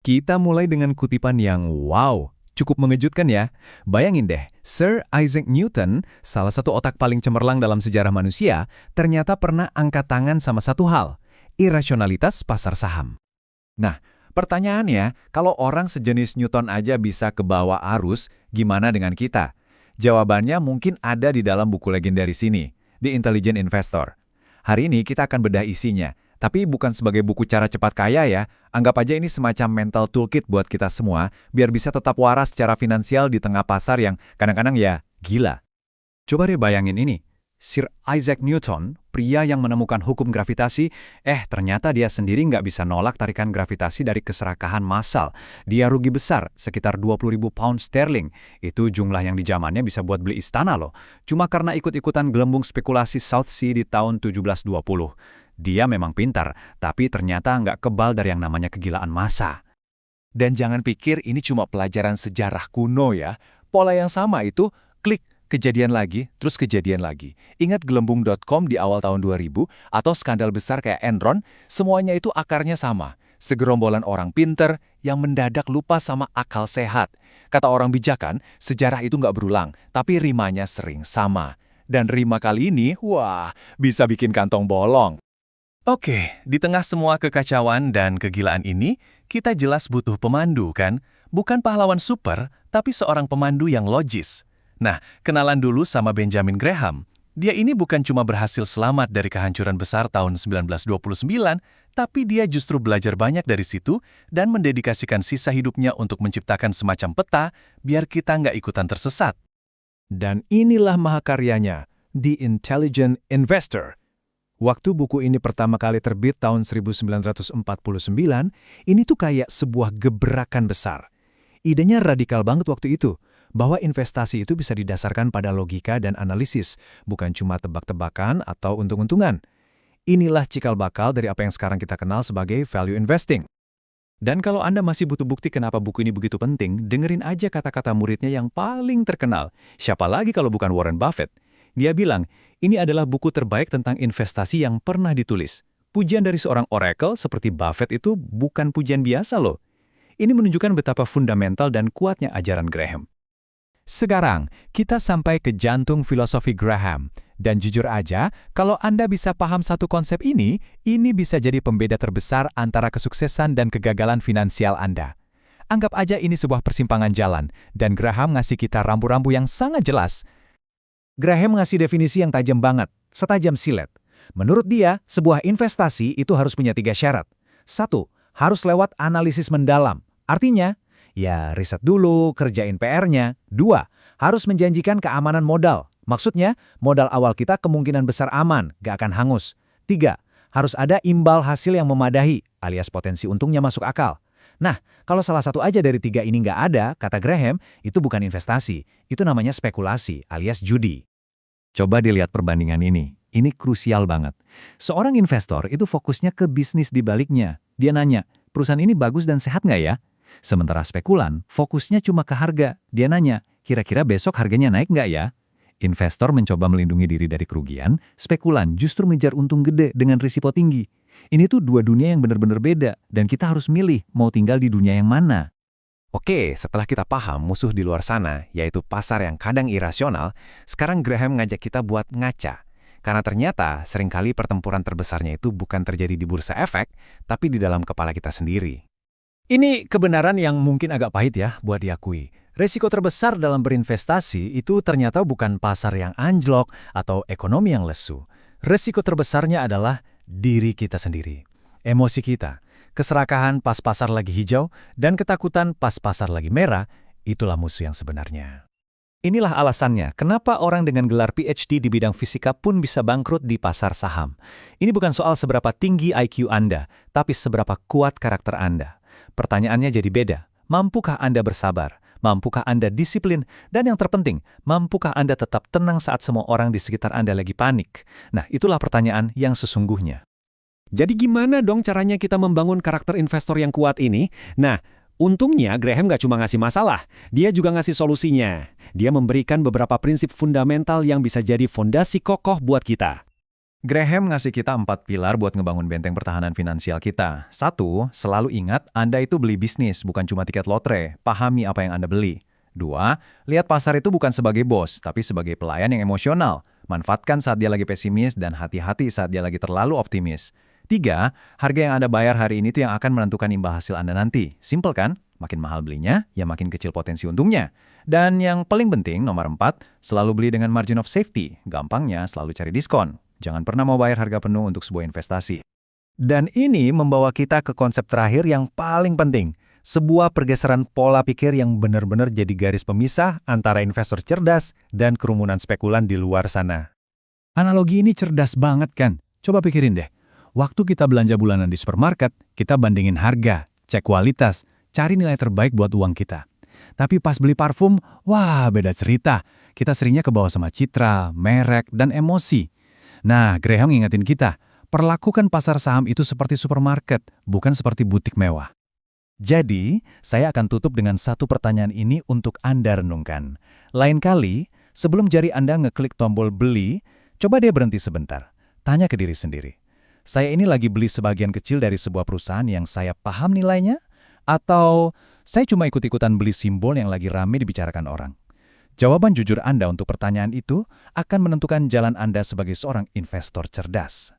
Kita mulai dengan kutipan yang wow, cukup mengejutkan ya. Bayangin deh, Sir Isaac Newton, salah satu otak paling cemerlang dalam sejarah manusia, ternyata pernah angkat tangan sama satu hal, irasionalitas pasar saham. Nah, pertanyaannya, kalau orang sejenis Newton aja bisa kebawa arus, gimana dengan kita? Jawabannya mungkin ada di dalam buku legendaris ini, The Intelligent Investor. Hari ini kita akan bedah isinya, tapi bukan sebagai buku cara cepat kaya ya. Anggap aja ini semacam mental toolkit buat kita semua, biar bisa tetap waras secara finansial di tengah pasar yang kadang-kadang ya gila. Coba deh bayangin ini, Sir Isaac Newton, pria yang menemukan hukum gravitasi, ternyata dia sendiri nggak bisa nolak tarikan gravitasi dari keserakahan massal. Dia rugi besar, sekitar 20.000 pound sterling. Itu jumlah yang di zamannya bisa buat beli istana loh. Cuma karena ikut-ikutan gelembung spekulasi South Sea di tahun 1720. Dia memang pintar, tapi ternyata nggak kebal dari yang namanya kegilaan massa. Dan jangan pikir ini cuma pelajaran sejarah kuno ya. Pola yang sama itu, klik, kejadian lagi, terus kejadian lagi. Ingat gelembung.com di awal tahun 2000 atau skandal besar kayak Enron, semuanya itu akarnya sama. Segerombolan orang pinter yang mendadak lupa sama akal sehat. Kata orang bijakan, sejarah itu nggak berulang, tapi rimanya sering sama. Dan rima kali ini, wah, bisa bikin kantong bolong. Oke, di tengah semua kekacauan dan kegilaan ini, kita jelas butuh pemandu kan? Bukan pahlawan super, tapi seorang pemandu yang logis. Nah, kenalan dulu sama Benjamin Graham. Dia ini bukan cuma berhasil selamat dari kehancuran besar tahun 1929, tapi dia justru belajar banyak dari situ dan mendedikasikan sisa hidupnya untuk menciptakan semacam peta biar kita nggak ikutan tersesat. Dan inilah mahakaryanya, The Intelligent Investor. Waktu buku ini pertama kali terbit tahun 1949, ini tuh kayak sebuah gebrakan besar. Idenya radikal banget waktu itu, bahwa investasi itu bisa didasarkan pada logika dan analisis, bukan cuma tebak-tebakan atau untung-untungan. Inilah cikal bakal dari apa yang sekarang kita kenal sebagai value investing. Dan kalau Anda masih butuh bukti kenapa buku ini begitu penting, dengerin aja kata-kata muridnya yang paling terkenal. Siapa lagi kalau bukan Warren Buffett? Dia bilang, ini adalah buku terbaik tentang investasi yang pernah ditulis. Pujian dari seorang oracle seperti Buffett itu bukan pujian biasa loh. Ini menunjukkan betapa fundamental dan kuatnya ajaran Graham. Sekarang, kita sampai ke jantung filosofi Graham. Dan jujur aja, kalau Anda bisa paham satu konsep ini bisa jadi pembeda terbesar antara kesuksesan dan kegagalan finansial Anda. Anggap aja ini sebuah persimpangan jalan, dan Graham ngasih kita rambu-rambu yang sangat jelas. Graham ngasih definisi yang tajam banget, setajam silet. Menurut dia, sebuah investasi itu harus punya 3 syarat. 1. Harus lewat analisis mendalam. Artinya, ya riset dulu, kerjain PR-nya. 2. Harus menjanjikan keamanan modal. Maksudnya, modal awal kita kemungkinan besar aman, gak akan hangus. 3. Harus ada imbal hasil yang memadahi, alias potensi untungnya masuk akal. Nah, kalau salah satu aja dari 3 ini nggak ada, kata Graham, itu bukan investasi. Itu namanya spekulasi, alias judi. Coba dilihat perbandingan ini. Ini krusial banget. Seorang investor itu fokusnya ke bisnis di baliknya. Dia nanya, perusahaan ini bagus dan sehat nggak ya? Sementara spekulan, fokusnya cuma ke harga. Dia nanya, kira-kira besok harganya naik nggak ya? Investor mencoba melindungi diri dari kerugian, spekulan justru mengejar untung gede dengan risiko tinggi. Ini tuh 2 dunia yang benar-benar beda, dan kita harus milih mau tinggal di dunia yang mana. Oke, setelah kita paham musuh di luar sana, yaitu pasar yang kadang irasional, sekarang Graham ngajak kita buat ngaca. Karena ternyata seringkali pertempuran terbesarnya itu bukan terjadi di bursa efek, tapi di dalam kepala kita sendiri. Ini kebenaran yang mungkin agak pahit ya buat diakui. Resiko terbesar dalam berinvestasi itu ternyata bukan pasar yang anjlok atau ekonomi yang lesu. Resiko terbesarnya adalah diri kita sendiri, emosi kita. Keserakahan pas pasar lagi hijau, dan ketakutan pas pasar lagi merah, itulah musuh yang sebenarnya. Inilah alasannya kenapa orang dengan gelar PhD di bidang fisika pun bisa bangkrut di pasar saham. Ini bukan soal seberapa tinggi IQ Anda, tapi seberapa kuat karakter Anda. Pertanyaannya jadi beda. Mampukah Anda bersabar? Mampukah Anda disiplin? Dan yang terpenting, mampukah Anda tetap tenang saat semua orang di sekitar Anda lagi panik? Nah, itulah pertanyaan yang sesungguhnya. Jadi gimana dong caranya kita membangun karakter investor yang kuat ini? Nah, untungnya Graham nggak cuma ngasih masalah, dia juga ngasih solusinya. Dia memberikan beberapa prinsip fundamental yang bisa jadi fondasi kokoh buat kita. Graham ngasih kita 4 pilar buat ngebangun benteng pertahanan finansial kita. 1. Selalu ingat Anda itu beli bisnis, bukan cuma tiket lotre. Pahami apa yang Anda beli. 2. Lihat pasar itu bukan sebagai bos, tapi sebagai pelayan yang emosional. Manfaatkan saat dia lagi pesimis dan hati-hati saat dia lagi terlalu optimis. 3. Harga yang Anda bayar hari ini itu yang akan menentukan imbal hasil Anda nanti. Simpel kan? Makin mahal belinya, ya makin kecil potensi untungnya. Dan yang paling penting, nomor 4, selalu beli dengan margin of safety. Gampangnya, selalu cari diskon. Jangan pernah mau bayar harga penuh untuk sebuah investasi. Dan ini membawa kita ke konsep terakhir yang paling penting. Sebuah pergeseran pola pikir yang benar-benar jadi garis pemisah antara investor cerdas dan kerumunan spekulan di luar sana. Analogi ini cerdas banget kan? Coba pikirin deh. Waktu kita belanja bulanan di supermarket, kita bandingin harga, cek kualitas, cari nilai terbaik buat uang kita. Tapi pas beli parfum, wah beda cerita. Kita seringnya kebawa sama citra, merek, dan emosi. Nah, Graham ngingetin kita, perlakukan pasar saham itu seperti supermarket, bukan seperti butik mewah. Jadi, saya akan tutup dengan satu pertanyaan ini untuk Anda renungkan. Lain kali, sebelum jari Anda ngeklik tombol beli, coba deh berhenti sebentar. Tanya ke diri sendiri. Saya ini lagi beli sebagian kecil dari sebuah perusahaan yang saya paham nilainya? Atau saya cuma ikut-ikutan beli simbol yang lagi rame dibicarakan orang? Jawaban jujur Anda untuk pertanyaan itu akan menentukan jalan Anda sebagai seorang investor cerdas.